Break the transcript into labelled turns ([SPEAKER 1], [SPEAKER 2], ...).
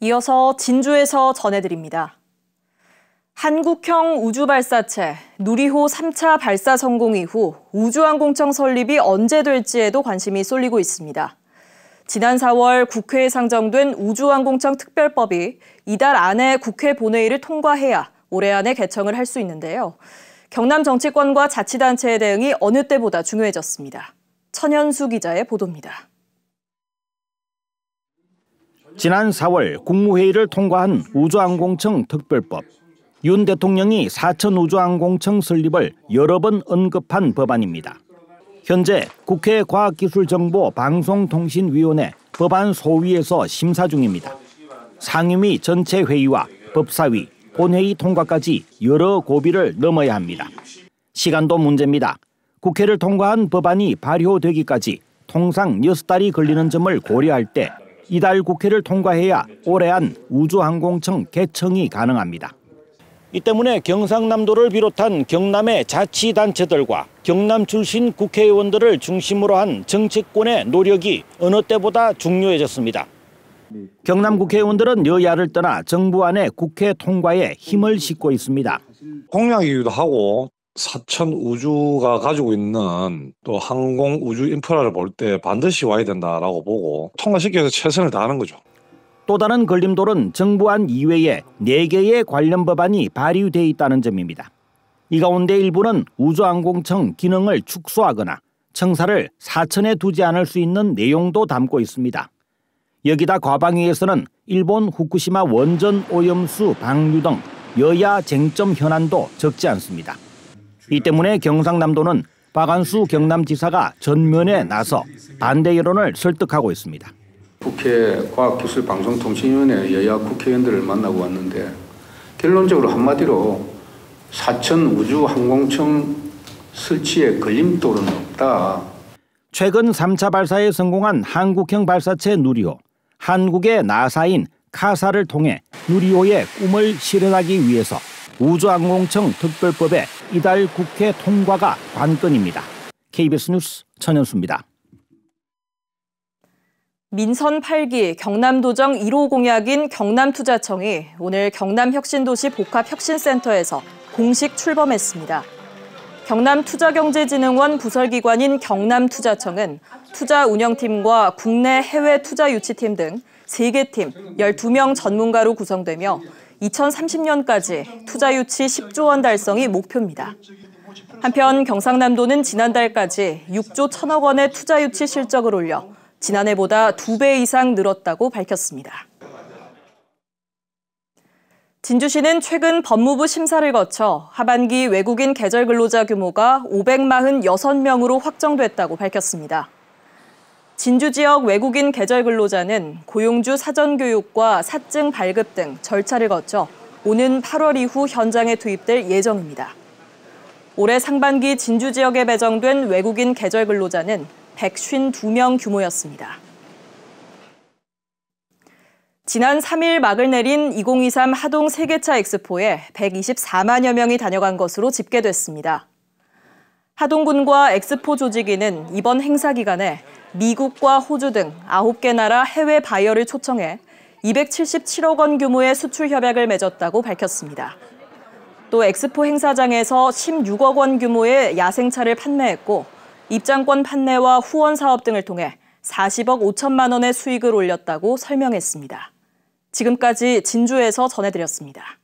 [SPEAKER 1] 이어서 진주에서 전해드립니다. 한국형 우주발사체 누리호 3차 발사 성공 이후 우주항공청 설립이 언제 될지에도 관심이 쏠리고 있습니다. 지난 4월 국회에 상정된 우주항공청 특별법이 이달 안에 국회 본회의를 통과해야 올해 안에 개청을 할 수 있는데요. 경남 정치권과 자치단체의 대응이 어느 때보다 중요해졌습니다. 천현수 기자의 보도입니다.
[SPEAKER 2] 지난 4월 국무회의를 통과한 우주항공청 특별법. 윤 대통령이 사천우주항공청 설립을 여러 번 언급한 법안입니다. 현재 국회 과학기술정보방송통신위원회 법안 소위에서 심사 중입니다. 상임위 전체 회의와 법사위, 본회의 통과까지 여러 고비를 넘어야 합니다. 시간도 문제입니다. 국회를 통과한 법안이 발효되기까지 통상 6달이 걸리는 점을 고려할 때 이달 국회를 통과해야 올해 안 우주항공청 개청이 가능합니다. 이 때문에 경상남도를 비롯한 경남의 자치단체들과 경남 출신 국회의원들을 중심으로 한 정치권의 노력이 어느 때보다 중요해졌습니다. 경남 국회의원들은 여야를 떠나 정부 안의 국회 통과에 힘을 싣고 있습니다.
[SPEAKER 3] 공약이기도 하고 사천 우주가 가지고 있는 또 항공 우주 인프라를 볼 때 반드시 와야 된다라고 보고 통과시키기 위해서 최선을 다하는 거죠.
[SPEAKER 2] 또 다른 걸림돌은 정부안 이외에 4개의 관련 법안이 발의돼 있다는 점입니다. 이 가운데 일부는 우주항공청 기능을 축소하거나 청사를 사천에 두지 않을 수 있는 내용도 담고 있습니다. 여기다 과방위에서는 일본 후쿠시마 원전 오염수 방류 등 여야 쟁점 현안도 적지 않습니다. 이 때문에 경상남도는 박한수 경남지사가 전면에 나서 반대 여론을 설득하고 있습니다.
[SPEAKER 4] 국회 과학기술방송통신위원회 여야 국회의원들을 만나고 왔는데 결론적으로 한마디로 사천 우주항공청 설치에 걸림돌은 없다.
[SPEAKER 2] 최근 3차 발사에 성공한 한국형 발사체 누리호, 한국의 나사인 카사를 통해 누리호의 꿈을 실현하기 위해서 우주항공청 특별법의 이달 국회 통과가 관건입니다. KBS 뉴스 천현수입니다.
[SPEAKER 1] 민선 8기 경남도정 1호 공약인 경남투자청이 오늘 경남혁신도시 복합혁신센터에서 공식 출범했습니다. 경남투자경제진흥원 부설기관인 경남투자청은 투자운영팀과 국내 해외 투자유치팀 등 3개 팀 12명 전문가로 구성되며 2030년까지 투자유치 10조 원 달성이 목표입니다. 한편 경상남도는 지난달까지 6조 1천억 원의 투자유치 실적을 올려 지난해보다 2배 이상 늘었다고 밝혔습니다. 진주시는 최근 법무부 심사를 거쳐 하반기 외국인 계절 근로자 규모가 546명으로 확정됐다고 밝혔습니다. 진주 지역 외국인 계절 근로자는 고용주 사전 교육과 사증 발급 등 절차를 거쳐 오는 8월 이후 현장에 투입될 예정입니다. 올해 상반기 진주 지역에 배정된 외국인 계절 근로자는 152명 규모였습니다. 지난 3일 막을 내린 2023 하동 세계차 엑스포에 124만여 명이 다녀간 것으로 집계됐습니다. 하동군과 엑스포 조직위는 이번 행사 기간에 미국과 호주 등 9개 나라 해외 바이어를 초청해 277억 원 규모의 수출 협약을 맺었다고 밝혔습니다. 또 엑스포 행사장에서 16억 원 규모의 야생차를 판매했고 입장권 판매와 후원 사업 등을 통해 40억 5천만 원의 수익을 올렸다고 설명했습니다. 지금까지 진주에서 전해드렸습니다.